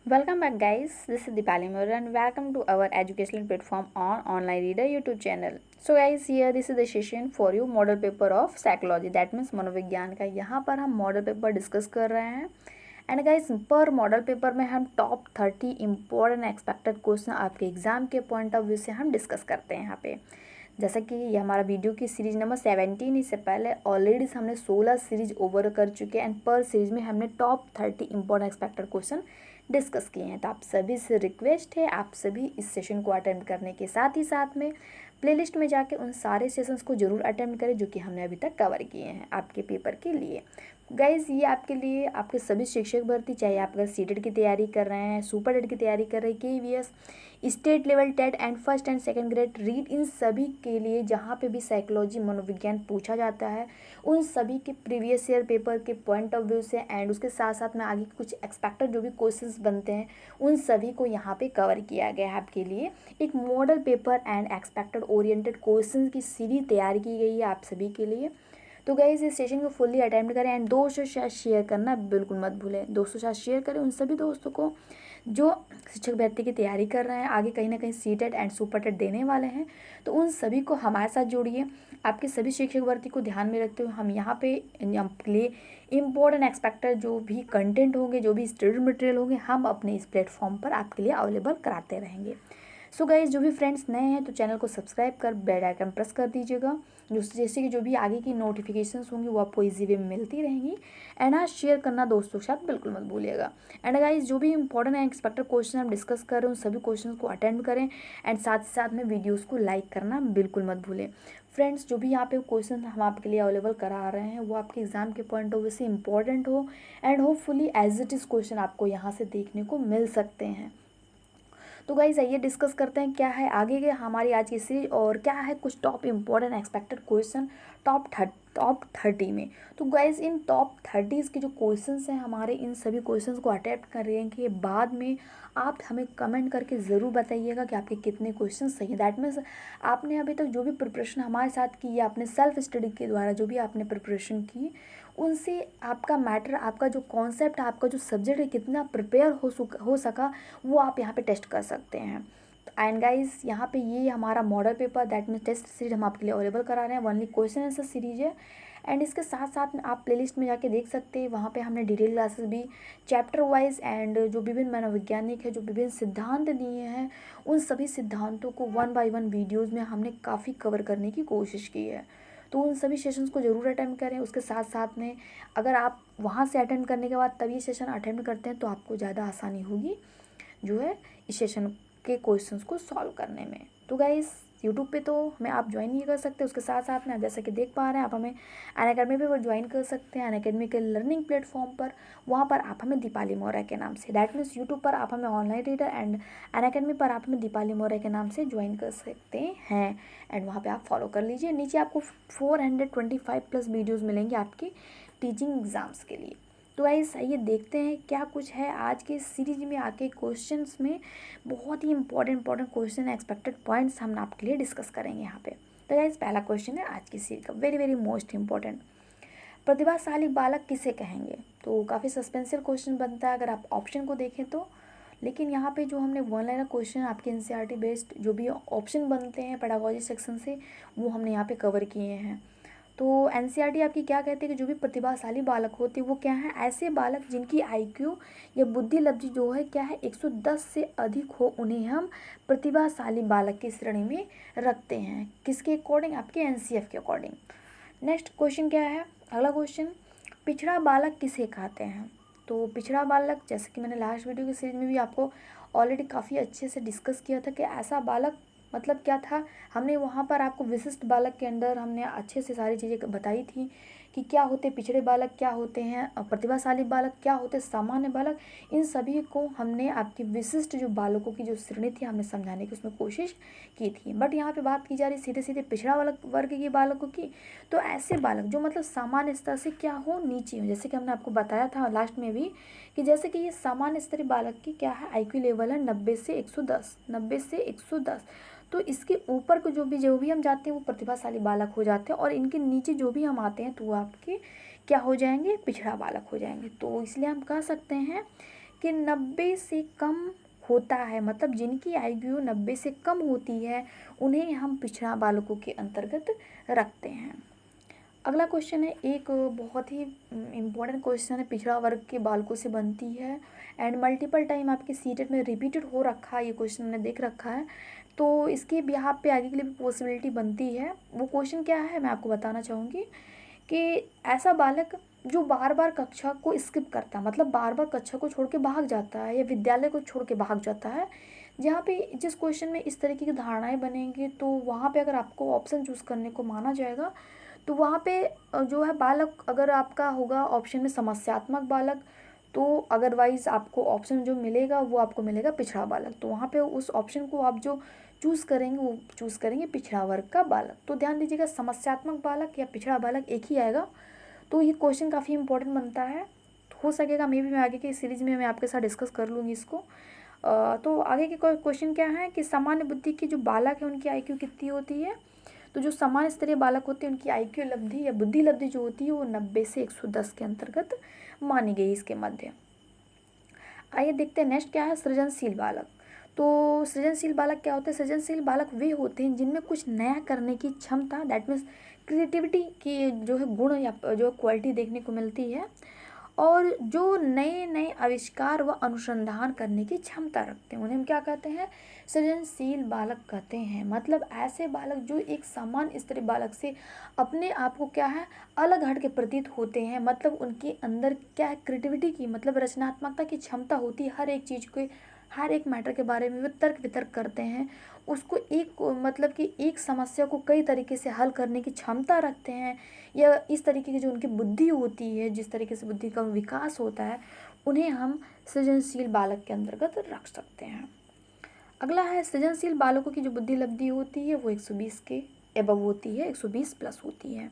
Welcome back, guys. This is Deepali Moore and welcome to our educational platform on Online Reader YouTube channel. So guys, here this is the session for you model paper of psychology, that means मनोविज्ञान का। यहाँ पर हम model paper discuss कर रहे हैं and guys पर model paper में हम टॉप 30 इम्पोर्टेंट एक्सपेक्टेड क्वेश्चन आपके एग्जाम के पॉइंट ऑफ व्यू से हम डिस्कस करते हैं यहाँ पे। जैसा कि ये हमारा वीडियो की सीरीज नंबर 17, इससे पहले ऑलरेडी हमने 16 सीरीज ओवर कर चुके हैं एंड पर सीरीज में हमने top 30 important expected question discuss किए हैं। तो आप सभी से रिक्वेस्ट है, आप सभी इस सेशन को अटेम्प्ट करने के साथ ही साथ में प्लेलिस्ट में जाके उन सारे सेशंस को जरूर अटेम्प्ट करें जो कि हमने अभी तक कवर किए हैं आपके पेपर के लिए। गाइज ये आपके लिए आपके सभी शिक्षक भर्ती, चाहे आप अगर सीटेट की तैयारी कर रहे हैं, सुपर टेट की तैयारी कर रहे हैं, KVS, state level TET and first and second grade REET, इन सभी के लिए जहाँ पे भी साइकोलॉजी मनोविज्ञान पूछा जाता है उन सभी के प्रीवियस ईयर पेपर के पॉइंट ऑफ व्यू से एंड उसके साथ साथ में आगे कुछ एक्सपेक्टेड जो भी क्वेश्चंस बनते हैं उन सभी को यहाँ पे कवर किया गया है। आपके लिए एक model paper and expected oriented question की सीरीज तैयार की गई है आप सभी के लिए। तो गाइस इस सेशन को फुल्ली अटेम्प्ट करें एंड दोस्तों के साथ शेयर करना बिल्कुल मत भूलें। दोस्तों के साथ शेयर करें उन सभी दोस्तों को जो शिक्षक भर्ती की तैयारी कर रहे हैं, आगे कहीं ना कहीं सीटेट एंड सुपर टेट देने वाले हैं, तो उन सभी को हमारे साथ जोड़िए। आपके सभी शिक्षक भर्ती को ध्यान में रखते हुए हम यहाँ पे आपके लिए इम्पोर्टेंट एक्सपेक्टेड जो भी कंटेंट होंगे, जो भी स्टडी मटेरियल होंगे, हम अपने इस प्लेटफॉर्म पर आपके लिए अवेलेबल कराते रहेंगे। सो गाइज जो भी फ्रेंड्स नए हैं तो चैनल को सब्सक्राइब कर बेल आइकन प्रेस कर दीजिएगा, जैसे कि जो भी आगे की नोटिफिकेशंस होंगी वो आपको इजी वे में मिलती रहेंगी। एंड हाँ, शेयर करना दोस्तों के साथ बिल्कुल मत भूलिएगा। एंड गाइज जो भी इंपॉर्टेंट एंड एक्सपेक्टेड क्वेश्चन हम डिस्कस कर रहे हैं उन सभी क्वेश्चन को अटेंड करें एंड साथ ही साथ में वीडियोज़ को लाइक करना बिल्कुल मत भूलें। फ्रेंड्स जो भी यहाँ पे क्वेश्चन हम आपके लिए अवेलेबल करा रहे हैं वो आपके एग्जाम के पॉइंट ऑफ व्यू से इंपॉर्टेंट हो and hopefully as it is question आपको यहाँ से देखने को मिल सकते हैं। तो गाइज आइए डिस्कस करते हैं क्या है आगे के हमारी आज की सीरीज और क्या है कुछ top important expected question top 30 में। तो गाइज इन टॉप 30 के जो क्वेश्चंस हैं हमारे, इन सभी क्वेश्चंस को अटेम्प्ट करने के बाद में आप हमें कमेंट करके ज़रूर बताइएगा कि आपके कितने क्वेश्चन सही है। दैट मीन्स आपने अभी तक जो भी प्रिपरेशन हमारे साथ की या अपने सेल्फ स्टडी के द्वारा जो भी आपने प्रिपरेशन की, उनसे आपका मैटर, आपका जो कॉन्सेप्ट, आपका जो सब्जेक्ट है कितना प्रिपेयर हो सका वो आप यहाँ पे टेस्ट कर सकते हैं। एंड गाइज यहाँ पे ये हमारा model paper that means test series हम आपके लिए अवेलेबल करा रहे हैं, ओनली क्वेश्चन आंसर सीरीज है। एंड इसके साथ साथ में आप प्लेलिस्ट में जाके देख सकते हैं, वहाँ पे हमने डिटेल क्लासेस भी चैप्टर वाइज एंड जो विभिन्न मनोवैज्ञानिक है जो विभिन्न सिद्धांत दिए हैं उन सभी सिद्धांतों को 1 बाय 1 वीडियोज़ में हमने काफ़ी कवर करने की कोशिश की है। तो उन सभी सेशंस को ज़रूर अटेम्प्ट करें। उसके साथ साथ में अगर आप वहाँ से अटेम्प्ट करने के बाद तब ये सेशन अटेम्प्ट करते हैं तो आपको ज़्यादा आसानी होगी जो है इस सेशन के क्वेश्चंस को सॉल्व करने में। तो गाइस यूट्यूब पे तो हमें आप ज्वाइन नहीं कर सकते, उसके साथ साथ में आप जैसा कि देख पा रहे हैं आप हमें अनअकैडमी पे ज्वाइन कर सकते हैं, अनअकैडमी के लर्निंग प्लेटफॉर्म पर। वहाँ पर आप हमें दीपाली मौर्य के नाम से, दैट मीन्स यूट्यूब पर आप हमें ऑनलाइन रीडर एंड अनअकैडमी पर आप हमें दीपाली मौर्य के नाम से ज्वाइन कर सकते हैं एंड वहाँ पर आप फॉलो कर लीजिए। नीचे आपको 425+ वीडियोज़ मिलेंगे आपके टीचिंग एग्ज़ाम्स के लिए। तो गाइस आइए देखते हैं क्या कुछ है आज के सीरीज में आके क्वेश्चंस में। बहुत ही इंपॉर्टेंट क्वेश्चन एक्सपेक्टेड पॉइंट्स हम आपके लिए डिस्कस करेंगे यहाँ पे। तो गाइस पहला क्वेश्चन है आज की सीरीज का, वेरी मोस्ट इंपॉर्टेंट। प्रतिभाशाली बालक किसे कहेंगे? तो काफ़ी सस्पेंसिव क्वेश्चन बनता है अगर आप ऑप्शन को देखें तो। लेकिन यहाँ पे जो हमने वन लाइनर क्वेश्चन आपके एनसीईआरटी बेस्ड जो भी ऑप्शन बनते हैं पेडागोजी सेक्शन से वो हमने यहाँ पे कवर किए हैं। तो एनसीईआरटी आपकी क्या कहते हैं कि जो भी प्रतिभाशाली बालक होते हैं वो क्या है, ऐसे बालक जिनकी आईक्यू या बुद्धि लब्धि जो है क्या है 110 से अधिक हो, उन्हें हम प्रतिभाशाली बालक की श्रेणी में रखते हैं। किसके अकॉर्डिंग? आपके एनसीएफ के अकॉर्डिंग। नेक्स्ट क्वेश्चन क्या है, अगला क्वेश्चन, पिछड़ा बालक किसे कहते हैं? तो पिछड़ा बालक, जैसे कि मैंने लास्ट वीडियो की सीरीज में भी आपको ऑलरेडी काफ़ी अच्छे से डिस्कस किया था कि ऐसा बालक मतलब क्या था। हमने वहाँ पर आपको विशिष्ट बालक के अंदर हमने अच्छे से सारी चीज़ें बताई थी कि क्या होते पिछड़े बालक, क्या होते हैं प्रतिभाशाली बालक, क्या होते सामान्य बालक। इन सभी को हमने आपकी विशिष्ट जो बालकों की जो श्रेणी थी हमने समझाने की उसमें कोशिश की थी। बट यहाँ पे बात की जा रही सीधे सीधे पिछड़ा वर्ग के बालकों की। तो ऐसे बालक जो मतलब सामान्य स्तर से क्या हो, नीचे हो, जैसे कि हमने आपको बताया था लास्ट में भी कि जैसे कि ये सामान्य स्तरीय बालक की क्या है आईक्यू लेवल है 90 से 110। तो इसके ऊपर को जो भी हम जाते हैं वो प्रतिभाशाली बालक हो जाते हैं और इनके नीचे जो भी हम आते हैं तो वो आपके क्या हो जाएंगे, पिछड़ा बालक हो जाएंगे। तो इसलिए हम कह सकते हैं कि 90 से कम होता है, मतलब जिनकी आईक्यू 90 से कम होती है उन्हें हम पिछड़ा बालकों के अंतर्गत रखते हैं। अगला क्वेश्चन है, एक बहुत ही इम्पोर्टेंट क्वेश्चन है, पिछड़ा वर्ग के बालकों से बनती है एंड मल्टीपल टाइम आपके सीटेट में रिपीटेड हो रखा है, ये क्वेश्चन मैंने देख रखा है, तो इसके बिहाफ पे आगे के लिए भी पॉसिबिलिटी बनती है। वो क्वेश्चन क्या है मैं आपको बताना चाहूँगी कि ऐसा बालक जो बार बार कक्षा को स्किप करता है, मतलब बार बार कक्षा को छोड़ के भाग जाता है या विद्यालय को छोड़ के भाग जाता है, जहाँ पे जिस क्वेश्चन में इस तरीके की धारणाएं बनेंगी तो वहाँ पे अगर आपको ऑप्शन चूज़ करने को माना जाएगा तो वहाँ पे जो है बालक अगर आपका होगा ऑप्शन में समस्यात्मक बालक, तो अदरवाइज़ आपको ऑप्शन जो मिलेगा वो आपको मिलेगा पिछड़ा बालक, तो वहाँ पे उस ऑप्शन को आप जो चूज़ करेंगे वो चूज़ करेंगे पिछड़ा वर्ग का बालक। तो ध्यान दीजिएगा, समस्यात्मक बालक या पिछड़ा बालक एक ही आएगा। तो ये क्वेश्चन काफ़ी इंपॉर्टेंट बनता है, हो सकेगा मे भी मैं आगे की सीरीज़ में मैं आपके साथ डिस्कस कर लूँगी इसको। तो आगे के क्वेश्चन क्या है कि सामान्य बुद्धि के जो बालक है उनकी आईक्यू कितनी होती है, तो जो सामान्य स्तरीय बालक होते हैं उनकी आईक्यू लब्धि या बुद्धि लब्धि जो होती है वो 90 से 110 के अंतर्गत मानी गई इसके मध्य। आइए देखते हैं नेक्स्ट क्या है, सृजनशील बालक। तो सृजनशील बालक क्या होते हैं, सृजनशील बालक वे होते हैं जिनमें कुछ नया करने की क्षमता, दैट मीन्स क्रिएटिविटी की जो है गुण या जो क्वालिटी देखने को मिलती है, और जो नए नए आविष्कार व अनुसंधान करने की क्षमता रखते हैं उन्हें हम क्या कहते हैं, सृजनशील बालक कहते हैं। मतलब ऐसे बालक जो एक सामान्य स्तरीय बालक से अपने आप को क्या है अलग हट के प्रतीत होते हैं, मतलब उनके अंदर क्या है क्रिएटिविटी की, मतलब रचनात्मकता की क्षमता होती है, हर एक चीज़ को, हर एक मैटर के बारे में वे तर्क वितर्क करते हैं, उसको एक मतलब कि एक समस्या को कई तरीके से हल करने की क्षमता रखते हैं, या इस तरीके की जो उनकी बुद्धि होती है, जिस तरीके से बुद्धि का विकास होता है, उन्हें हम सृजनशील बालक के अंतर्गत रख सकते हैं। अगला है, सृजनशील बालकों की जो बुद्धि लब्धि होती है वो 120 के एबव होती है, 120 प्लस होती है।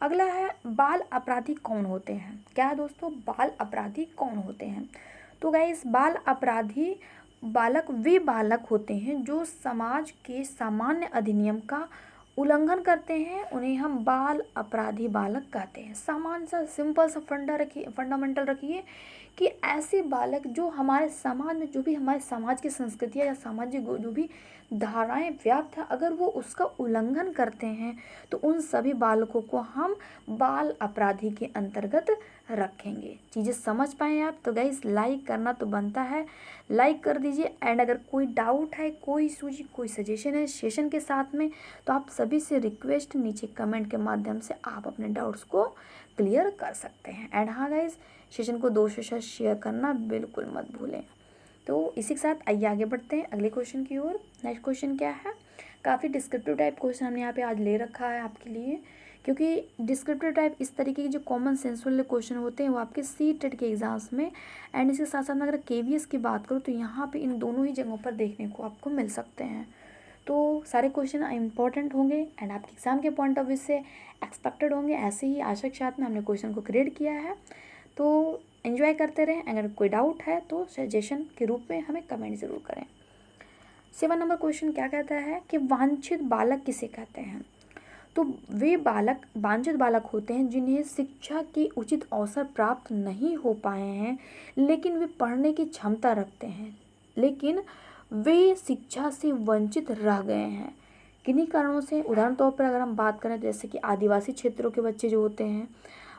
अगला है, बाल अपराधी कौन होते हैं। क्या है दोस्तों, बाल अपराधी कौन होते हैं, तो गाइस बाल अपराधी बालक वे बालक होते हैं जो समाज के सामान्य अधिनियम का उल्लंघन करते हैं, उन्हें हम बाल अपराधी बालक कहते हैं। सामान्य सा सिंपल सा फंडामेंटल रखिए कि ऐसे बालक जो हमारे समाज में जो भी हमारे समाज की संस्कृतियाँ या सामाजिक जो भी धाराएं व्याप्त है, अगर वो उसका उल्लंघन करते हैं तो उन सभी बालकों को हम बाल अपराधी के अंतर्गत रखेंगे। चीज़ें समझ पाएँ आप, तो गाइस लाइक करना तो बनता है, लाइक कर दीजिए। एंड अगर कोई डाउट है, कोई सूझी, कोई सजेशन है सेशन के साथ में, तो आप सभी से रिक्वेस्ट नीचे कमेंट के माध्यम से आप अपने डाउट्स को क्लियर कर सकते हैं। एंड हाँ गाइस, सेशन को दोस्तों के साथ शेयर करना बिल्कुल मत भूलें। तो इसी के साथ आइए आगे बढ़ते हैं अगले क्वेश्चन की ओर। नेक्स्ट क्वेश्चन क्या है, काफ़ी डिस्क्रिप्टिव टाइप क्वेश्चन हमने यहाँ पे आज ले रखा है आपके लिए, क्योंकि डिस्क्रिप्टिव टाइप इस तरीके के जो कॉमन सेंस वाले क्वेश्चन होते हैं वो आपके सी-टेट के एग्जाम्स में एंड इसके साथ साथ में अगर के-वी-एस की बात करूँ तो यहाँ पे इन दोनों ही जगहों पर देखने को आपको मिल सकते हैं। तो सारे क्वेश्चन इंपॉर्टेंट होंगे एंड आपके एग्ज़ाम के पॉइंट ऑफ व्यू से एक्सपेक्टेड होंगे, ऐसे ही आशा के साथ में हमने क्वेश्चन को क्रिएट किया है। तो एंजॉय करते रहें, अगर कोई डाउट है तो सजेशन के रूप में हमें कमेंट ज़रूर करें। 7 नंबर क्वेश्चन क्या कहता है कि वांछित बालक किसे कहते हैं, तो वे बालक वांछित बालक होते हैं जिन्हें शिक्षा के उचित अवसर प्राप्त नहीं हो पाए हैं, लेकिन वे पढ़ने की क्षमता रखते हैं, लेकिन वे शिक्षा से वंचित रह गए हैं किन्हीं कारणों से। उदाहरण तौर पर अगर हम बात करें, जैसे कि आदिवासी क्षेत्रों के बच्चे जो होते हैं,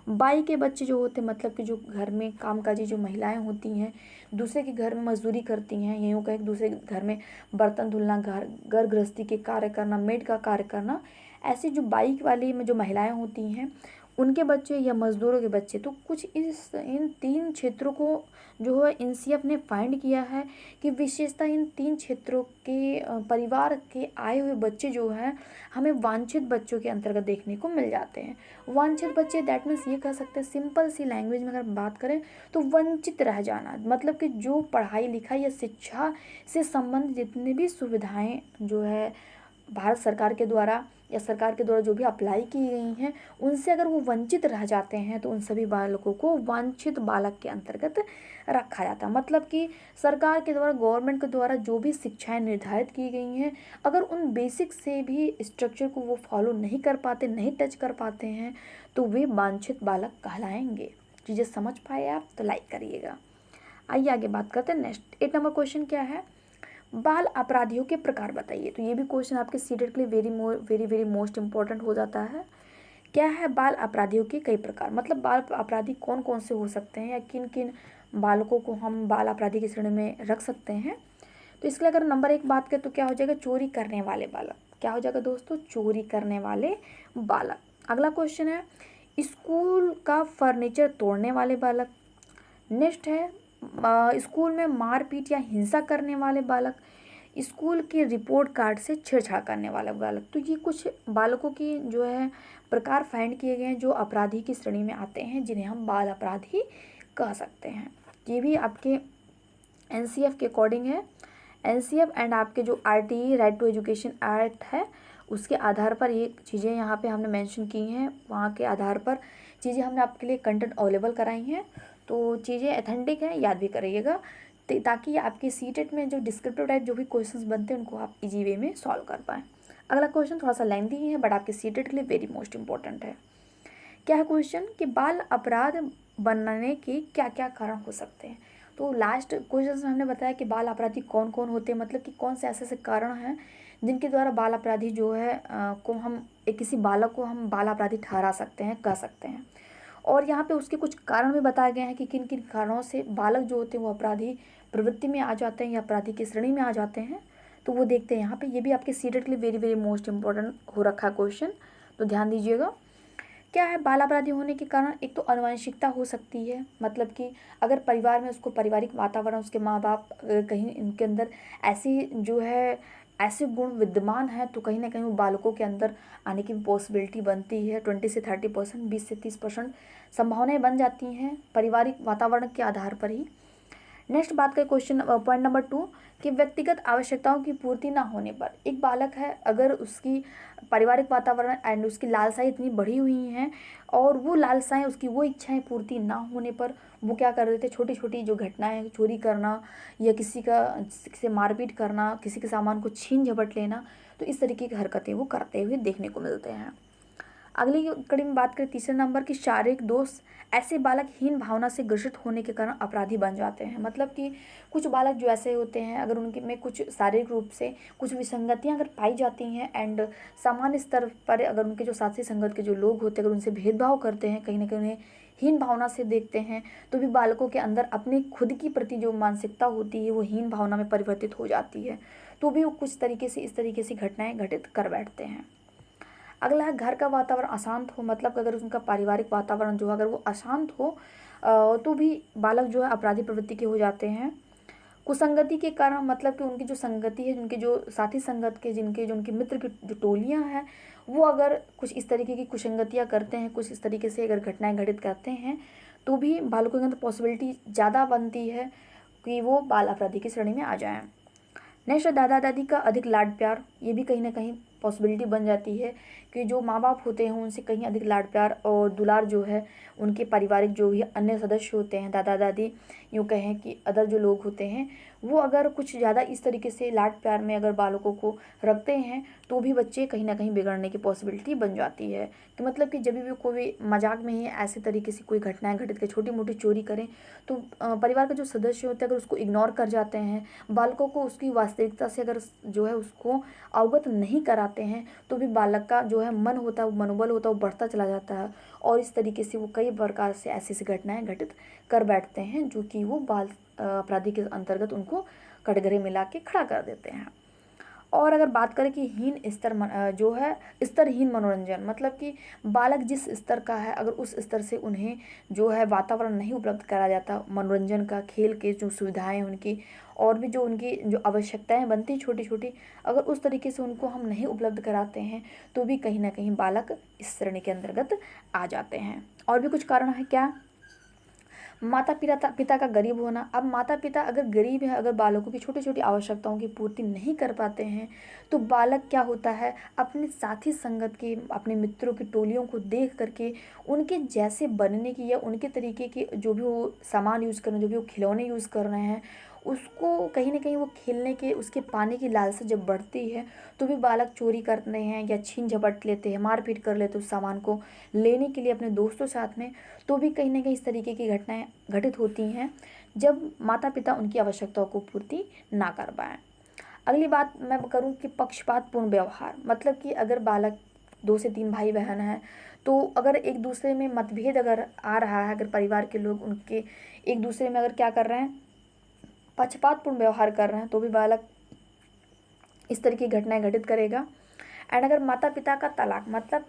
बाई के बच्चे जो होते हैं, मतलब कि जो घर में कामकाजी जो महिलाएं होती हैं, दूसरे के घर में मजदूरी करती हैं, यूँ कहें दूसरे के घर में बर्तन धुलना, घर गृहस्थी के कार्य करना, मेड का कार्य करना, ऐसी जो बाइक वाली में जो महिलाएं होती हैं उनके बच्चे या मज़दूरों के बच्चे, तो कुछ इन 3 क्षेत्रों को जो है एनसीएफ ने फाइंड किया है कि विशेषता इन 3 क्षेत्रों के परिवार के आए हुए बच्चे जो हैं हमें वांछित बच्चों के अंतर्गत देखने को मिल जाते हैं। वांछित बच्चे दैट मीन्स ये कह सकते हैं, सिंपल सी लैंग्वेज में अगर बात करें तो वंचित रह जाना, मतलब कि जो पढ़ाई लिखाई या शिक्षा से संबंधित जितनी भी सुविधाएँ जो है भारत सरकार के द्वारा या सरकार के द्वारा जो भी अप्लाई की गई हैं उनसे अगर वो वंचित रह जाते हैं तो उन सभी बालकों को वांछित बालक के अंतर्गत रखा जाता है। मतलब कि सरकार के द्वारा, गवर्नमेंट के द्वारा जो भी शिक्षाएं निर्धारित की गई हैं, अगर उन बेसिक से भी स्ट्रक्चर को वो फॉलो नहीं कर पाते, नहीं टच कर पाते हैं, तो वे वांछित बालक कहलाएंगे। चीज़ें समझ पाए आप तो लाइक करिएगा। आइए आगे बात करते हैं। नेक्स्ट 8 नंबर क्वेश्चन क्या है, बाल अपराधियों के प्रकार बताइए। तो ये भी क्वेश्चन आपके सीटेट के लिए वेरी वेरी मोस्ट इंपॉर्टेंट हो जाता है। क्या है, बाल अपराधियों के कई प्रकार, मतलब बाल अपराधी कौन कौन से हो सकते हैं या किन किन बालकों को हम बाल अपराधी की श्रेणी में रख सकते हैं। तो इसके लिए अगर नंबर 1 बात करें तो क्या हो जाएगा, चोरी करने वाले बालक। क्या हो जाएगा दोस्तों, चोरी करने वाले बालक। अगला क्वेश्चन है, स्कूल का फर्नीचर तोड़ने वाले बालक। नेक्स्ट है स्कूल में मारपीट या हिंसा करने वाले बालक। स्कूल के रिपोर्ट कार्ड से छेड़छाड़ करने वाला बालक। तो ये कुछ बालकों की जो है प्रकार फाइंड किए गए हैं जो अपराधी की श्रेणी में आते हैं, जिन्हें हम बाल अपराधी कह सकते हैं। ये भी आपके एनसीएफ के अकॉर्डिंग है। एनसीएफ एंड आपके जो RTE right to education act है उसके आधार पर ये चीज़ें यहाँ पे हमने मेंशन की हैं। वहाँ के आधार पर चीज़ें हमने आपके लिए कंटेंट अवेलेबल कराई हैं। तो चीज़ें ऑथेंटिक हैं, याद भी करिएगा, ताकि आपके सीटेट में जो डिस्क्रिप्टिव टाइप जो भी क्वेश्चंस बनते हैं उनको आप इजी वे में सॉल्व कर पाएँ। अगला क्वेश्चन थोड़ा सा लेंथी है बट आपके सीटेट के लिए वेरी मोस्ट इंपॉर्टेंट है। क्या है क्वेश्चन कि बाल अपराध बनने के क्या क्या कारण हो सकते हैं। तो लास्ट क्वेश्चन में हमने बताया कि बाल अपराधी कौन कौन होते हैं, मतलब कि कौन से ऐसे ऐसे कारण हैं जिनके द्वारा बाल अपराधी जो है को हम किसी बालक को हम बाल अपराधी ठहरा सकते हैं, कह सकते हैं। और यहाँ पे उसके कुछ कारण भी बताए गए हैं कि किन किन कारणों से बालक जो होते हैं वो अपराधी प्रवृत्ति में आ जाते हैं या अपराधी की श्रेणी में आ जाते हैं। तो वो देखते हैं यहाँ पे। ये भी आपके सीटेट के लिए वेरी वेरी मोस्ट इंपॉर्टेंट हो रखा है क्वेश्चन, तो ध्यान दीजिएगा। क्या है, बाल अपराधी होने के कारण एक तो आनुवंशिकता हो सकती है, मतलब कि अगर परिवार में उसको पारिवारिक वातावरण, उसके माँ बाप कहीं इनके अंदर ऐसी जो है ऐसे गुण विद्यमान है तो कहीं ना कहीं वो बालकों के अंदर आने की पॉसिबिलिटी बनती है। 20 से 30%, 20 से 30% संभावनाएं बन जाती हैं पारिवारिक वातावरण के आधार पर ही। नेक्स्ट बात करें क्वेश्चन पॉइंट नंबर 2 कि व्यक्तिगत आवश्यकताओं की पूर्ति ना होने पर एक बालक है, अगर उसकी पारिवारिक वातावरण एंड उसकी लालसाएं इतनी बढ़ी हुई हैं और वो लालसाएं, उसकी वो इच्छाएं पूर्ति ना होने पर वो क्या कर देते, छोटी छोटी जो घटनाएं, चोरी करना या किसी से मारपीट करना, किसी के सामान को छीन झपट लेना, तो इस तरीके की हरकतें वो करते हुए देखने को मिलते हैं। अगली कड़ी में बात करें तीसरे नंबर की शारीरिक दोष। ऐसे बालक हीन भावना से ग्रसित होने के कारण अपराधी बन जाते हैं, मतलब कि कुछ बालक जो ऐसे होते हैं अगर उनके में कुछ शारीरिक रूप से कुछ विसंगतियां अगर पाई जाती हैं एंड सामान्य स्तर पर अगर उनके जो साथी संगत के जो लोग होते हैं अगर उनसे भेदभाव करते हैं, कहीं ना कहीं उन्हें हीन भावना से देखते हैं, तो भी बालकों के अंदर अपने खुद की प्रति जो मानसिकता होती है वो हीन भावना में परिवर्तित हो जाती है। तो भी वो कुछ तरीके से इस तरीके से घटनाएं घटित कर बैठते हैं। अगला है घर का वातावरण अशांत हो, मतलब अगर उनका पारिवारिक वातावरण जो है अगर वो अशांत हो तो भी बालक जो है अपराधी प्रवृत्ति के हो जाते हैं। कुसंगति के कारण, मतलब कि उनकी जो संगति है, उनके जो साथी संगत के जिनके जो उनके मित्र की जो टोलियां हैं वो अगर कुछ इस तरीके की कुसंगतियां करते हैं, कुछ इस तरीके से अगर घटनाएं घटित करते हैं तो भी बालकों के अंदर पॉसिबिलिटी ज़्यादा बनती है कि वो बाल अपराधी की श्रेणी में आ जाएं। नेक्स्ट दादा दादी का अधिक लाड प्यार, ये भी कहीं ना कहीं पॉसिबिलिटी बन जाती है कि जो माँ बाप होते हैं उनसे कहीं अधिक लाड प्यार और दुलार जो है उनके पारिवारिक जो भी अन्य सदस्य होते हैं, दादा दादी यूँ कहें कि अदर जो लोग होते हैं वो अगर कुछ ज़्यादा इस तरीके से लाड प्यार में अगर बालकों को रखते हैं तो भी बच्चे कहीं ना कहीं बिगड़ने की पॉसिबिलिटी बन जाती है। कि मतलब कि जब भी कोई मजाक में ही ऐसे तरीके से कोई घटनाएं घटित कर छोटी मोटी चोरी करें तो परिवार के जो सदस्य होते हैं अगर उसको इग्नोर कर जाते हैं, बालकों को उसकी वास्तविकता से अगर जो है उसको अवगत नहीं कराते हैं तो भी बालक का जो है मन होता है, वो मनोबल होता है, वो बढ़ता चला जाता है और इस तरीके से वो कई प्रकार से ऐसी ऐसी घटनाएं घटित कर बैठते हैं जो कि वो बाल अपराधी के अंतर्गत उनको कटघरे मिला के खड़ा कर देते हैं। और अगर बात करें कि हीन स्तर जो है स्तरहीन मनोरंजन, मतलब कि बालक जिस स्तर का है अगर उस स्तर से उन्हें जो है वातावरण नहीं उपलब्ध कराया जाता मनोरंजन का, खेल के जो सुविधाएं उनकी और भी जो उनकी जो आवश्यकताएं बनती छोटी छोटी, अगर उस तरीके से उनको हम नहीं उपलब्ध कराते हैं तो भी कहीं ना कहीं बालक इस श्रेणी के अंतर्गत आ जाते हैं। और भी कुछ कारण है क्या, माता पिता का गरीब होना। अब माता पिता अगर गरीब है, अगर बालकों की छोटी छोटी आवश्यकताओं की पूर्ति नहीं कर पाते हैं तो बालक क्या होता है अपने साथी संगत के, अपने मित्रों की टोलियों को देख करके उनके जैसे बनने की या उनके तरीके के जो भी वो सामान यूज़ कर रहे हैं, जो भी वो खिलौने यूज़ कर रहे हैं उसको कहीं ना कहीं वो खेलने के, उसके पाने की लालसा जब बढ़ती है तो भी बालक चोरी करते हैं या छीन झपट लेते हैं, मारपीट कर लेते हैं उस सामान को लेने के लिए अपने दोस्तों साथ में। तो भी कहीं ना कहीं इस तरीके की घटनाएं घटित होती हैं जब माता पिता उनकी आवश्यकताओं को पूर्ति ना कर पाएँ। अगली बात मैं करूँ कि पक्षपातपूर्ण व्यवहार, मतलब कि अगर बालक 2 से 3 भाई बहन हैं तो अगर एक दूसरे में मतभेद अगर आ रहा है, अगर परिवार के लोग उनके एक दूसरे में अगर क्या कर रहे हैं, पक्षपातपूर्ण व्यवहार कर रहे हैं, तो भी बालक इस तरह की घटनाएं घटित करेगा। एंड अगर माता पिता का तलाक, मतलब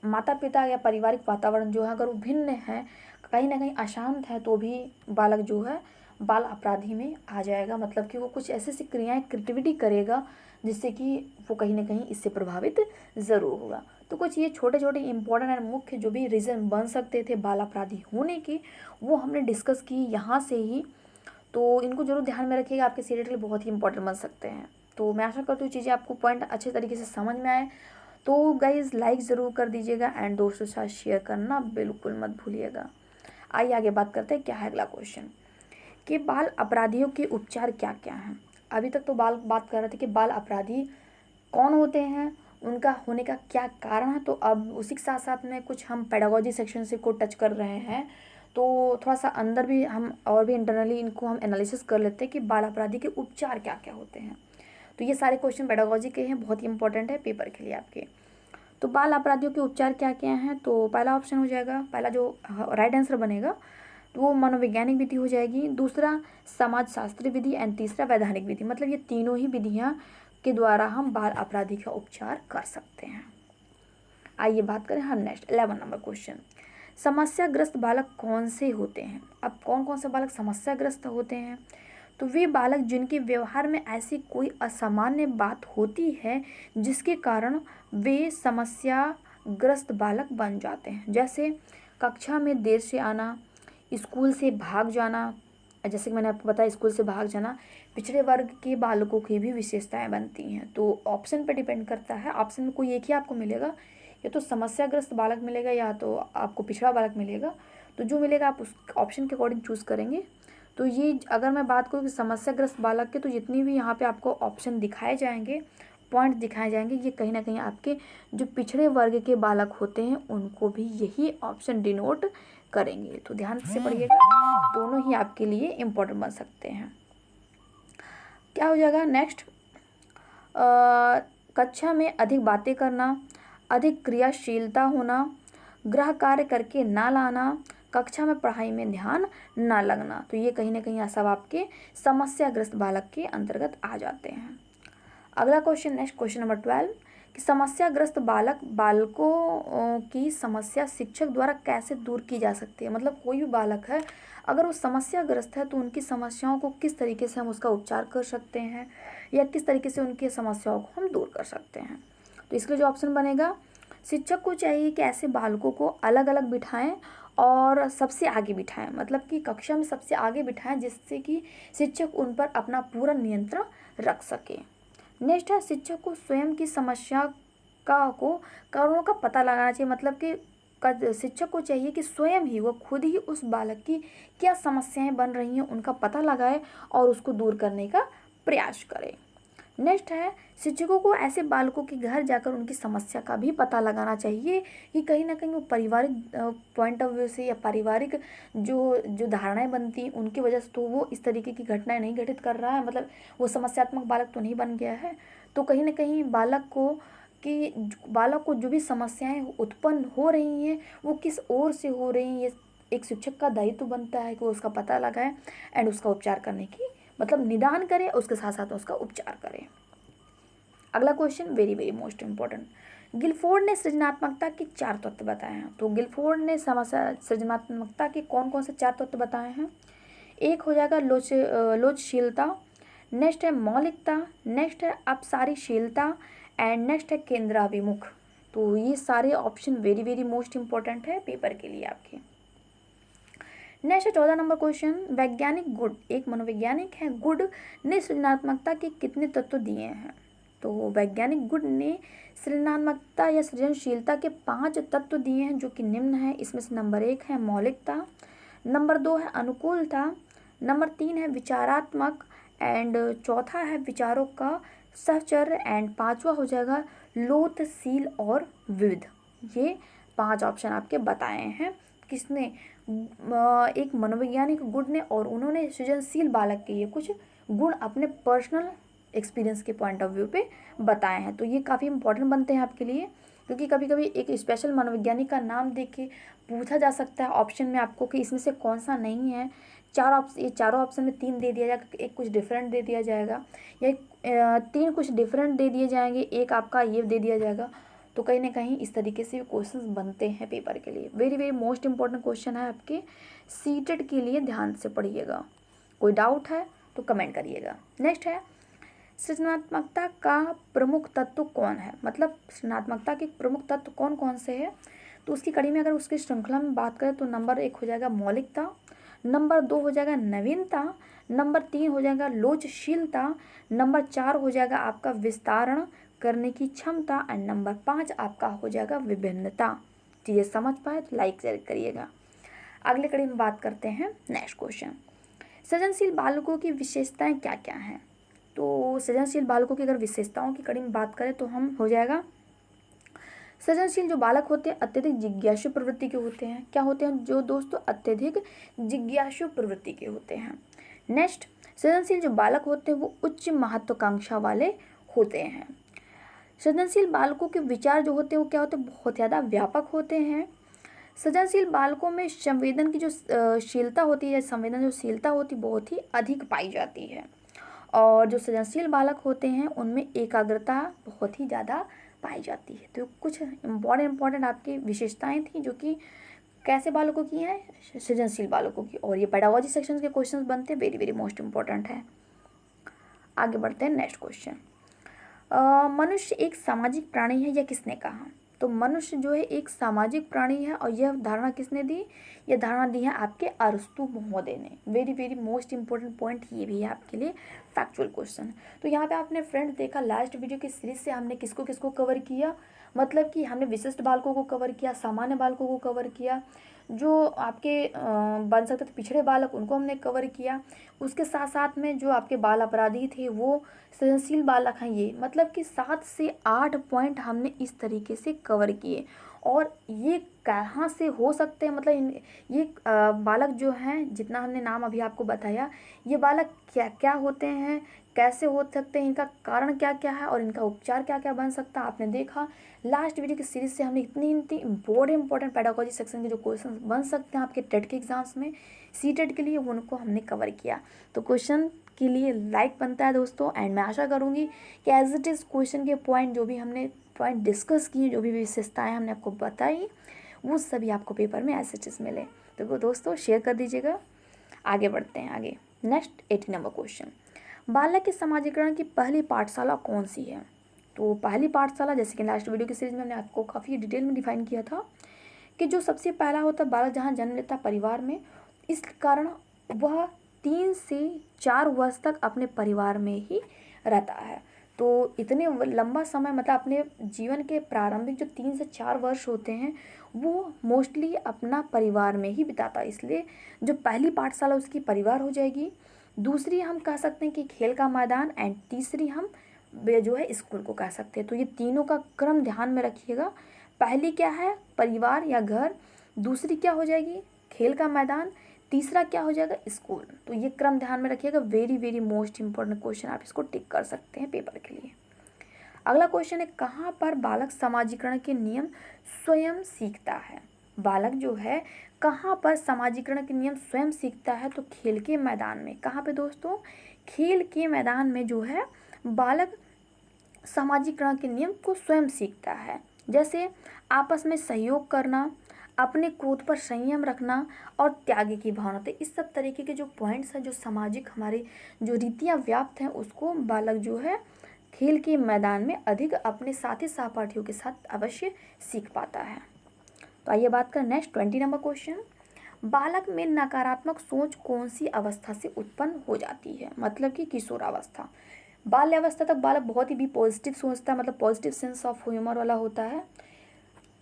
माता पिता या पारिवारिक वातावरण जो है अगर वो भिन्न है, कहीं ना कहीं अशांत है, तो भी बालक जो है बाल अपराधी में आ जाएगा। मतलब कि वो कुछ ऐसी ऐसी क्रियाएं, क्रिएटिविटी करेगा जिससे कि वो कहीं ना कहीं इससे प्रभावित ज़रूर होगा। तो कुछ ये छोटे छोटे इंपॉर्टेंट एंड मुख्य जो भी रीज़न बन सकते थे बाल अपराधी होने के, वो हमने डिस्कस की यहाँ से ही। तो इनको जरूर ध्यान में रखिएगा, आपके सीरियल के लिए बहुत ही इंपॉर्टेंट बन सकते हैं। तो मैं आशा करती हूँ चीज़ें आपको पॉइंट अच्छे तरीके से समझ में आए। तो गाइज़ लाइक ज़रूर कर दीजिएगा एंड दोस्तों के साथ शेयर करना बिल्कुल मत भूलिएगा। आइए आगे बात करते हैं, क्या है अगला क्वेश्चन कि बाल अपराधियों के उपचार क्या क्या हैं। अभी तक तो बात कर रहे थे कि बाल अपराधी कौन होते हैं, उनका होने का क्या कारण है। तो अब उसी के साथ साथ में कुछ हम पेडागोजी सेक्शन से को टच कर रहे हैं, तो थोड़ा सा अंदर भी हम और भी इंटरनली इनको हम एनालिसिस कर लेते हैं कि बाल अपराधी के उपचार क्या क्या होते हैं। तो ये सारे क्वेश्चन पेडागोजी के हैं, बहुत ही इंपॉर्टेंट है पेपर के लिए आपके। तो बाल अपराधियों के उपचार क्या क्या हैं, तो पहला ऑप्शन हो जाएगा, पहला जो राइट आंसर बनेगा तो वो मनोवैज्ञानिक विधि हो जाएगी, दूसरा समाज शास्त्री विधि एंड तीसरा वैधानिक विधि। मतलब ये तीनों ही विधियाँ के द्वारा हम बाल अपराधी का उपचार कर सकते हैं। आइए बात करें हम नेक्स्ट 11 नंबर क्वेश्चन, समस्याग्रस्त बालक कौन से होते हैं। अब कौन कौन से बालक समस्याग्रस्त होते हैं, तो वे बालक जिनके व्यवहार में ऐसी कोई असामान्य बात होती है जिसके कारण वे समस्याग्रस्त बालक बन जाते हैं। जैसे कक्षा में देर से आना, स्कूल से भाग जाना, जैसे कि मैंने आपको बताया स्कूल से भाग जाना पिछड़े वर्ग के बालकों की भी विशेषताएं बनती हैं। तो ऑप्शन पर डिपेंड करता है, ऑप्शन में कोई एक ही आपको मिलेगा, या तो समस्याग्रस्त बालक मिलेगा या तो आपको पिछड़ा बालक मिलेगा। तो जो मिलेगा आप उस ऑप्शन के अकॉर्डिंग चूज़ करेंगे। तो ये अगर मैं बात करूँ कि समस्याग्रस्त बालक के, तो जितनी भी यहाँ पे आपको ऑप्शन दिखाए जाएंगे, पॉइंट दिखाए जाएंगे, ये कहीं ना कहीं आपके जो पिछड़े वर्ग के बालक होते हैं उनको भी यही ऑप्शन डिनोट करेंगे। तो ध्यान से पढ़िएगा, दोनों ही आपके लिए इम्पोर्टेंट बन सकते हैं। क्या हो जाएगा नेक्स्ट, कक्षा में अधिक बातें करना, अधिक क्रियाशीलता होना, गृह कार्य करके ना लाना, कक्षा में पढ़ाई में ध्यान ना लगना। तो ये कहीं ना कहीं सब आपके समस्याग्रस्त बालक के अंतर्गत आ जाते हैं। अगला क्वेश्चन, नेक्स्ट क्वेश्चन नंबर 12 कि समस्याग्रस्त बालकों की समस्या शिक्षक द्वारा कैसे दूर की जा सकती है। मतलब कोई भी बालक है अगर वो समस्याग्रस्त है तो उनकी समस्याओं को किस तरीके से हम उसका उपचार कर सकते हैं या किस तरीके से उनकी समस्याओं को हम दूर कर सकते हैं। तो इसके लिए जो ऑप्शन बनेगा, शिक्षक को चाहिए कि ऐसे बालकों को अलग अलग बिठाएं और सबसे आगे बिठाएं, मतलब कि कक्षा में सबसे आगे बिठाएं जिससे कि शिक्षक उन पर अपना पूरा नियंत्रण रख सके। नेक्स्ट है, शिक्षक को स्वयं की समस्या को कारणों का पता लगाना चाहिए। मतलब कि शिक्षक को चाहिए कि स्वयं ही वो खुद ही उस बालक की क्या समस्याएं बन रही हैं उनका पता लगाए और उसको दूर करने का प्रयास करे। नेक्स्ट है, शिक्षकों को ऐसे बालकों के घर जाकर उनकी समस्या का भी पता लगाना चाहिए कि कहीं ना कहीं वो पारिवारिक पॉइंट ऑफ व्यू से या पारिवारिक जो धारणाएं बनती हैं उनकी वजह से तो वो इस तरीके की घटनाएं नहीं घटित कर रहा है, मतलब वो समस्यात्मक बालक तो नहीं बन गया है। तो कहीं ना कहीं बालक को जो भी समस्याएं उत्पन्न हो रही हैं वो किस ओर से हो रही हैं, ये एक शिक्षक का दायित्व बनता है कि वो उसका पता लगाए एंड उसका उपचार करने की, मतलब निदान करे, उसके साथ साथ उसका उपचार करें। अगला question very very most important, Guilford ने सृजनात्मकता के 4 तत्व बताए हैं। तो गिलफोर्ड ने सृजनात्मकता के कौन कौन से 4 तत्व बताए हैं। एक हो जाएगा लोचशीलता, नेक्स्ट है मौलिकता, नेक्स्ट है अपसारीशीलता एंड नेक्स्ट है केंद्राभिमुख। तो ये सारे option very very most important है पेपर के लिए आपके। नेक्स्ट 14 नंबर क्वेश्चन, वैज्ञानिक गुड, एक मनोवैज्ञानिक है गुड ने सृजनात्मकता के कितने तत्व दिए हैं। तो वैज्ञानिक गुड ने सृजनात्मकता या सृजनशीलता के 5 तत्व दिए हैं जो कि निम्न है। इसमें से नंबर 1 है मौलिकता, नंबर 2 है अनुकूलता, नंबर 3 है विचारात्मक एंड चौथा है विचारों का सहचर्य, एंड पांचवा हो जाएगा लोथशील और विविध। ये 5 ऑप्शन आपके बताए हैं किसने, एक मनोवैज्ञानिक गुण ने, और उन्होंने सृजनशील बालक के ये कुछ गुण अपने पर्सनल एक्सपीरियंस के पॉइंट ऑफ व्यू पे बताए हैं। तो ये काफ़ी इंपॉर्टेंट बनते हैं आपके लिए, क्योंकि कभी कभी एक स्पेशल मनोवैज्ञानिक का नाम देख के पूछा जा सकता है ऑप्शन में आपको कि इसमें से कौन सा नहीं है। ये चारों ऑप्शन में 3 दे दिया जाएगा, एक कुछ डिफरेंट दे दिया जाएगा, या 3 कुछ डिफरेंट दे दिए जाएंगे, एक आपका ये दे दिया जाएगा। तो कहीं ना कहीं इस तरीके से क्वेश्चंस बनते हैं पेपर के लिए। Very very most important question है आपके सीटेट के लिए, ध्यान से पढ़िएगा। कोई डाउट है तो कमेंट करिएगा। नेक्स्ट है सृजनात्मकता का प्रमुख तत्व कौन है, मतलब सृजनात्मकता के प्रमुख तत्व कौन कौन से हैं। तो उसकी कड़ी में अगर उसकी श्रृंखला में बात करें तो नंबर 1 हो जाएगा मौलिकता, नंबर 2 हो जाएगा नवीनता, नंबर 3 हो जाएगा लोचशीलता, नंबर 4 हो जाएगा आपका विस्तारण करने की क्षमता, एंड नंबर 5 आपका हो जाएगा विभिन्नता। चीज़ें समझ पाए तो लाइक जरूर करिएगा। अगले कड़ी में बात करते हैं नेक्स्ट क्वेश्चन, सृजनशील बालकों की विशेषताएं क्या क्या हैं। तो सृजनशील बालकों की अगर विशेषताओं की कड़ी में बात करें तो हम हो जाएगा सृजनशील जो बालक होते हैं अत्यधिक जिज्ञासु प्रवृत्ति के होते हैं। क्या होते हैं जो दोस्तों, अत्यधिक जिज्ञासु प्रवृत्ति के होते हैं। नेक्स्ट, सृजनशील जो बालक होते हैं वो उच्च महत्वाकांक्षा वाले होते हैं। सृजनशील बालकों के विचार जो होते हैं वो क्या होते हैं, बहुत ज़्यादा व्यापक होते हैं। सृजनशील बालकों में संवेदन की जो शीलता होती है, संवेदन जो शीलता होती है बहुत ही अधिक पाई जाती है। और जो सृजनशील बालक होते हैं उनमें एकाग्रता बहुत ही ज़्यादा पाई जाती है। तो कुछ इम्पॉर्टेंट आपकी विशेषताएं थी जो कि कैसे बालकों की हैं, सृजनशील बालकों की। और ये पेडागोजी सेक्शन के क्वेश्चंस बनते हैं, वेरी वेरी मोस्ट इंपॉर्टेंट है। आगे बढ़ते हैं नेक्स्ट क्वेश्चन, मनुष्य एक सामाजिक प्राणी है, यह किसने कहा। तो मनुष्य जो है एक सामाजिक प्राणी है, और यह धारणा किसने दी, यह धारणा दी है आपके अरस्तु महोदय ने। Very very most important point ये भी है आपके लिए फैक्चुअल क्वेश्चन। तो यहाँ पे आपने फ्रेंड देखा लास्ट वीडियो की सीरीज से हमने किसको किसको कवर किया, मतलब कि हमने विशिष्ट बालकों को कवर किया, सामान्य बालकों को कवर किया, जो आपके बन सकते थे पिछड़े बालक उनको हमने कवर किया। उसके साथ साथ में जो आपके बाल अपराधी थे वो सृजनशील बालक हैं। ये मतलब कि 7 से 8 पॉइंट हमने इस तरीके से कवर किए। और ये कहाँ से हो सकते हैं, मतलब ये बालक जो हैं, जितना हमने नाम अभी आपको बताया, ये बालक क्या क्या होते हैं, कैसे हो सकते हैं, इनका कारण क्या क्या है और इनका उपचार क्या क्या बन सकता है, आपने देखा। लास्ट वीडियो की सीरीज से हमने इतनी इंपॉर्टेंट पेडागोजी सेक्शन के जो क्वेश्चन बन सकते हैं आपके टेट के एग्जाम्स में, सीटेट के लिए, उनको हमने कवर किया। तो क्वेश्चन के लिए लाइक बनता है दोस्तों, एंड मैं आशा करूँगी कि एज इट इज़ क्वेश्चन के पॉइंट जो भी हमने पॉइंट डिस्कस किए, जो भी विशेषताएँ हमने आपको बताई, वो सभी आपको पेपर में एज इट इज़ मिले। तो दोस्तों शेयर कर दीजिएगा। आगे बढ़ते हैं आगे। नेक्स्ट 80 नंबर क्वेश्चन, बालक के समाजीकरण की पहली पाठशाला कौन सी है। तो पहली पाठशाला, जैसे कि लास्ट वीडियो की सीरीज में हमने आपको काफ़ी डिटेल में डिफाइन किया था कि जो सबसे पहला होता है बालक जहाँ जन्म लेता परिवार में, इस कारण वह 3 से 4 वर्ष तक अपने परिवार में ही रहता है। तो इतने लंबा समय, मतलब अपने जीवन के प्रारंभिक जो 3 से 4 वर्ष होते हैं वो मोस्टली अपना परिवार में ही बिताता है। इसलिए जो पहली पाठशाला उसकी परिवार हो जाएगी, दूसरी हम कह सकते हैं कि खेल का मैदान, एंड तीसरी हम जो है स्कूल को कह सकते हैं। तो ये तीनों का क्रम ध्यान में रखिएगा। पहली क्या है, परिवार या घर, दूसरी क्या हो जाएगी, खेल का मैदान, तीसरा क्या हो जाएगा, स्कूल। तो ये क्रम ध्यान में रखिएगा। Very very most important question, आप इसको टिक कर सकते हैं पेपर के लिए। अगला क्वेश्चन है, कहाँ पर बालक समाजीकरण के नियम स्वयं सीखता है। बालक जो है कहाँ पर समाजीकरण के नियम स्वयं सीखता है, तो खेल के मैदान में। कहाँ पे दोस्तों, खेल के मैदान में जो है बालक समाजीकरण के नियम को स्वयं सीखता है। जैसे आपस में सहयोग करना, अपने क्रोध पर संयम रखना और त्याग की भावना। तो इस सब तरीके के जो पॉइंट्स हैं, जो सामाजिक हमारी जो रीतियाँ व्याप्त हैं, उसको बालक जो है खेल के मैदान में अधिक अपने साथी सहपाठियों के साथ अवश्य सीख पाता है। तो आइए बात करें नेक्स्ट 20 नंबर क्वेश्चन, बालक में नकारात्मक सोच कौन सी अवस्था से उत्पन्न हो जाती है, मतलब कि किशोरावस्था। बाल्यावस्था तक बालक बहुत ही भी पॉजिटिव सोचता है, मतलब पॉजिटिव सेंस ऑफ ह्यूमर वाला होता है।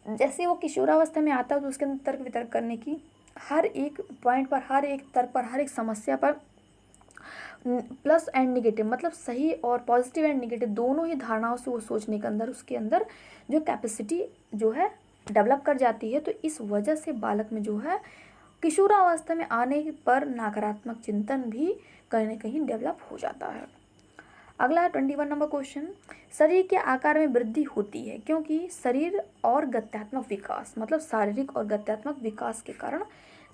जैसे वो किशोरावस्था में आता है तो उसके अंदर तर्क वितर्क करने की, हर एक पॉइंट पर, हर एक तर्क पर, हर एक समस्या पर प्लस एंड निगेटिव, मतलब सही और पॉजिटिव एंड निगेटिव दोनों ही धारणाओं से वो सोचने के अंदर, उसके अंदर जो कैपेसिटी जो है डेवलप कर जाती है। तो इस वजह से बालक में जो है किशोरावस्था में आने पर नकारात्मक चिंतन भी कहीं ना कहीं डेवलप हो जाता है। अगला है 21 नंबर क्वेश्चन, शरीर के आकार में वृद्धि होती है क्योंकि शरीर और गत्यात्मक विकास, मतलब शारीरिक और गत्यात्मक विकास के कारण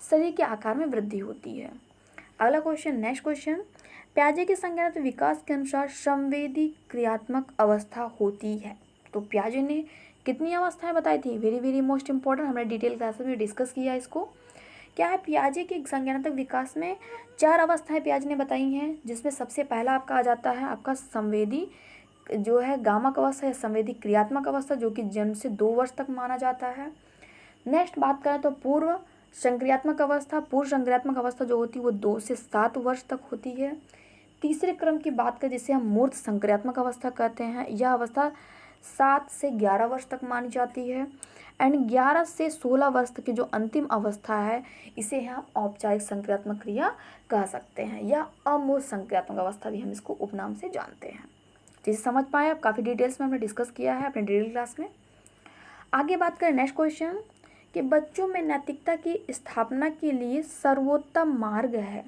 शरीर के आकार में वृद्धि होती है। अगला क्वेश्चन, नेक्स्ट क्वेश्चन, प्याजे के संज्ञानात्मक विकास के अनुसार संवेदी क्रियात्मक अवस्था होती है। तो प्याजे ने कितनी अवस्थाएं बताई थी, वेरी वेरी मोस्ट इंपॉर्टेंट, हमने डिटेल क्लासेस में डिस्कस किया इसको। क्या है, प्याजे के संज्ञानात्मक विकास में 4 अवस्थाएं प्याजे ने बताई हैं, जिसमें सबसे पहला आपका आ जाता है आपका संवेदी जो है गामक अवस्था या संवेदी क्रियात्मक अवस्था, जो कि जन्म से 2 वर्ष तक माना जाता है। नेक्स्ट बात करें तो पूर्व संक्रियात्मक अवस्था, पूर्व संक्रियात्मक अवस्था जो होती है वो 2 से 7 वर्ष तक होती है। तीसरे क्रम की बात करें जिसे हम मूर्त संक्रियात्मक अवस्था कहते हैं, यह अवस्था 7 से 11 वर्ष तक मानी जाती है। एंड 11 से 16 वर्ष तक की जो अंतिम अवस्था है इसे हम औपचारिक संक्रियात्मक क्रिया कह सकते हैं, या अमूर्त संक्रियात्मक अवस्था भी हम इसको उपनाम से जानते हैं। जिसे समझ पाए आप, काफ़ी डिटेल्स में हमने डिस्कस किया है अपने डिटेल क्लास में। आगे बात करें नेक्स्ट क्वेश्चन कि बच्चों में नैतिकता की स्थापना के लिए सर्वोत्तम मार्ग है।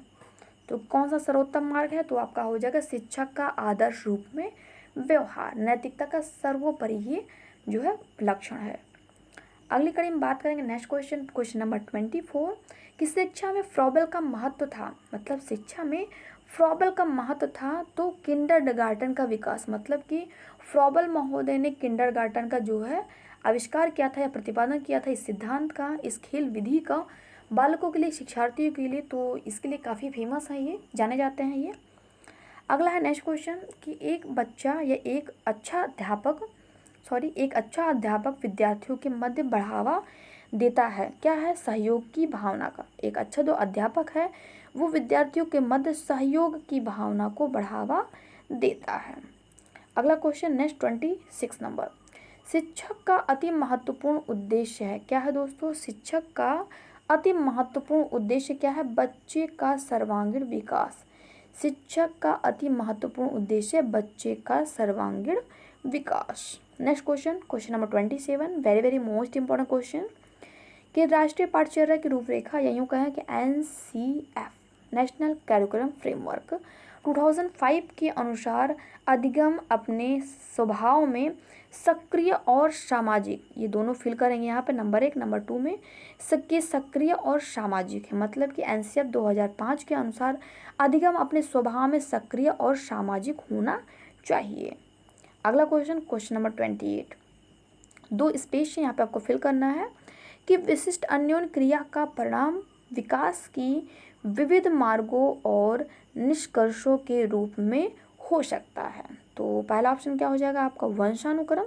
तो कौन सा सर्वोत्तम मार्ग है, तो आपका हो जाएगा शिक्षक का आदर्श रूप में व्यवहार, नैतिकता का सर्वोपरि ये जो है लक्षण है। अगली कड़ी में बात करेंगे नेक्स्ट क्वेश्चन, क्वेश्चन नंबर 24 कि शिक्षा में फ्रॉबेल का महत्व था, मतलब शिक्षा में फ्रॉबेल का महत्व था। तो किंडरगार्टन का विकास, मतलब कि फ्रॉबेल महोदय ने किंडरगार्टन का जो है आविष्कार किया था या प्रतिपादन किया था इस सिद्धांत का, इस खेल विधि का बालकों के लिए, शिक्षार्थियों के लिए, तो इसके लिए काफ़ी फेमस है, ये जाने जाते हैं ये। अगला है नेक्स्ट क्वेश्चन कि एक अच्छा अध्यापक विद्यार्थियों के मध्य बढ़ावा देता है, क्या है, सहयोग की भावना का। एक अच्छा जो अध्यापक है वो विद्यार्थियों के मध्य सहयोग की भावना को बढ़ावा देता है। अगला क्वेश्चन नेक्स्ट 26 नंबर, शिक्षक का अति महत्वपूर्ण उद्देश्य है, क्या है दोस्तों, शिक्षक का अति महत्वपूर्ण उद्देश्य क्या है, बच्चे का सर्वांगीण विकास। शिक्षक का अति महत्वपूर्ण उद्देश्य बच्चे का सर्वांगीण विकास। Next question, question number 27, very very most important question कि राष्ट्रीय पाठ्यचर्या की रूपरेखा या यूँ कहें कि NCF नेशनल कैरिकुलम फ्रेमवर्क 2005 के अनुसार अधिगम अपने स्वभाव में सक्रिय और सामाजिक, ये दोनों फिल करेंगे यहाँ पे नंबर 1 नंबर 2 में, सक्रिय और सामाजिक है, मतलब कि NCF 2005 के अनुसार अधिगम अपने स्वभाव में सक्रिय और सामाजिक होना चाहिए। अगला क्वेश्चन, क्वेश्चन नंबर 28, 2 स्पेस यहाँ पे आपको फिल करना है कि विशिष्ट अन्योन्य क्रिया का परिणाम विकास की विविध मार्गों और निष्कर्षों के रूप में हो सकता है। तो पहला ऑप्शन क्या हो जाएगा आपका, वंशानुक्रम,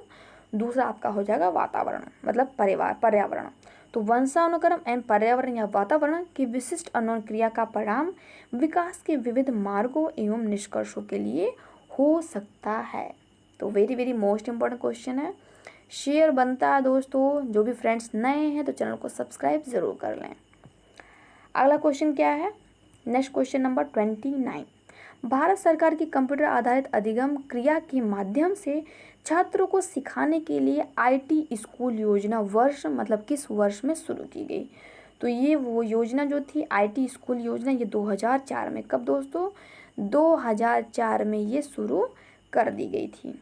दूसरा आपका हो जाएगा वातावरण, मतलब पर्यावरण। तो वंशानुक्रम एवं पर्यावरण या वातावरण की विशिष्ट अन्योन्य क्रिया का परिणाम विकास के विविध मार्गों एवं निष्कर्षों के लिए हो सकता है। तो very very most important question है, शेयर बनता है दोस्तों, जो भी फ्रेंड्स नए हैं तो चैनल को सब्सक्राइब ज़रूर कर लें। अगला क्वेश्चन क्या है, नेक्स्ट क्वेश्चन नंबर 29, भारत सरकार की कंप्यूटर आधारित अधिगम क्रिया के माध्यम से छात्रों को सिखाने के लिए IT स्कूल योजना वर्ष, मतलब किस वर्ष में शुरू की गई। तो ये वो योजना जो थी IT स्कूल योजना, ये 2004 में, कब दोस्तों, 2004 में ये शुरू कर दी गई थी।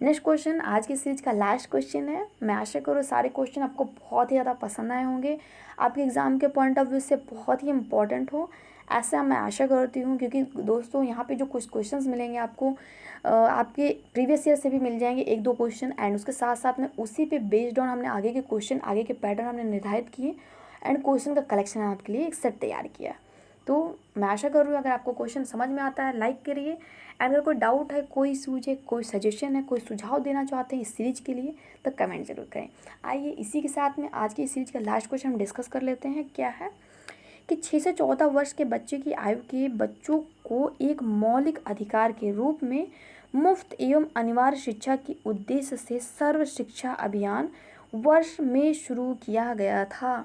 नेक्स्ट क्वेश्चन आज की सीरीज का लास्ट क्वेश्चन है। मैं आशा करूँ सारे क्वेश्चन आपको बहुत ही ज़्यादा पसंद आए होंगे, आपके एग्ज़ाम के पॉइंट ऑफ व्यू से बहुत ही इंपॉर्टेंट हो, ऐसा मैं आशा करती हूँ। क्योंकि दोस्तों यहाँ पे जो कुछ क्वेश्चंस मिलेंगे आपको आपके प्रीवियस ईयर से भी मिल जाएंगे 1-2 क्वेश्चन, एंड उसके साथ साथ में उसी पे बेस्ड ऑन हमने आगे के क्वेश्चन, आगे के पैटर्न हमने निर्धारित किए एंड क्वेश्चन का कलेक्शन आपके लिए एक सेट तैयार किया। तो मैं आशा कर रही हूँ अगर आपको क्वेश्चन समझ में आता है लाइक करिए, एंड अगर कोई डाउट है, कोई सूझ है, कोई सजेशन है, कोई सुझाव देना चाहते हैं इस सीरीज के लिए तो कमेंट जरूर करें। आइए इसी के साथ में आज की इस सीरीज का लास्ट क्वेश्चन हम डिस्कस कर लेते हैं। क्या है कि 6 से 14 वर्ष के बच्चे की आयु के बच्चों को एक मौलिक अधिकार के रूप में मुफ्त एवं अनिवार्य शिक्षा के उद्देश्य से सर्व शिक्षा अभियान वर्ष में शुरू किया गया था।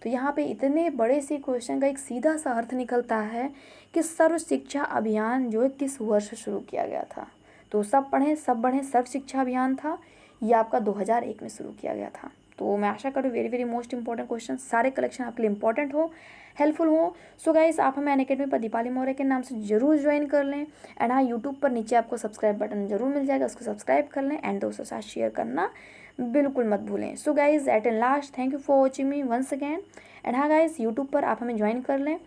तो यहाँ पे इतने बड़े से क्वेश्चन का एक सीधा सा अर्थ निकलता है कि सर्व शिक्षा अभियान जो है किस वर्ष शुरू किया गया था। तो सब पढ़ें सब बढ़ें सर्व शिक्षा अभियान था, ये आपका 2001 में शुरू किया गया था। तो मैं आशा करूँ very very most important question सारे कलेक्शन आपके लिए इंपॉर्टेंट हो, हेल्पफुल हो। सो गाइस आप हमें अनअकैडमी पर दीपाली मौर्य के नाम से जरूर ज्वाइन कर लें। एंड हाँ, यूट्यूब पर नीचे आपको सब्सक्राइब बटन जरूर मिल जाएगा, उसको सब्सक्राइब कर लें एंड दोस्तों के साथ शेयर करना बिल्कुल मत भूलें। So guys at end last thank you for watching me once again. And हाँ गाइज, यूट्यूब पर आप हमें ज्वाइन कर लें,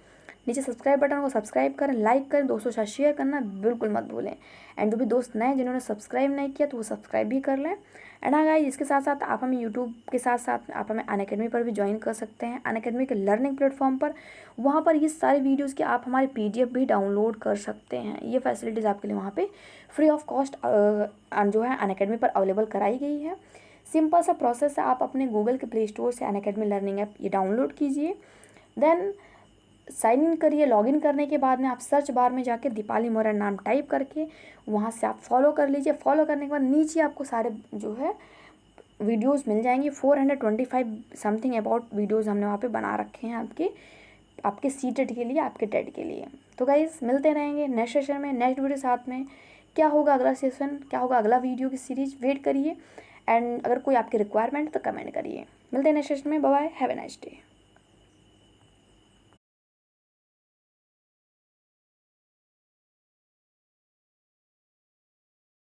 नीचे सब्सक्राइब बटन को सब्सक्राइब करें, लाइक करें, दोस्तों के साथ शेयर करना बिल्कुल मत भूलें। एंड जो भी दोस्त नए जिन्होंने सब्सक्राइब नहीं किया तो वो सब्सक्राइब भी कर लें। एंड हाँ गाइज, इसके साथ साथ आप हमें यूट्यूब के साथ साथ आप हमें अनअकैडमी पर भी ज्वाइन कर सकते हैं, अनअकैडमी के लर्निंग प्लेटफॉर्म पर। वहाँ पर ये सारे वीडियोज़ के आप हमारे PDF भी डाउनलोड कर सकते हैं। ये फैसिलिटीज़ आपके लिए वहाँ पे फ्री ऑफ कॉस्ट जो है अनअकैडमी पर अवेलेबल कराई गई है। सिंपल सा प्रोसेस है, आप अपने गूगल के प्ले स्टोर से अनअकैडमी लर्निंग ऐप ये डाउनलोड कीजिए, देन साइन इन करिए। लॉगिन करने के बाद में आप सर्च बार में जाके दीपाली मौर्य नाम टाइप करके वहाँ से आप फॉलो कर लीजिए। फॉलो करने के बाद नीचे आपको सारे जो है वीडियोस मिल जाएंगे। 425 समथिंग अबाउट वीडियोस हमने वहाँ पे बना रखे हैं आपके सीटेट के लिए, आपके टेट के लिए। तो गाइस मिलते रहेंगे नेक्स्ट सेशन में, नेक्स्ट वीडियो साथ में। क्या होगा अगला सेशन, क्या होगा अगला वीडियो की सीरीज, वेट करिए। एंड अगर कोई आपकी रिक्वायरमेंट तो कमेंट करिए। मिलते हैं नेक्स्ट सेशन में। Bye bye, have a nice day.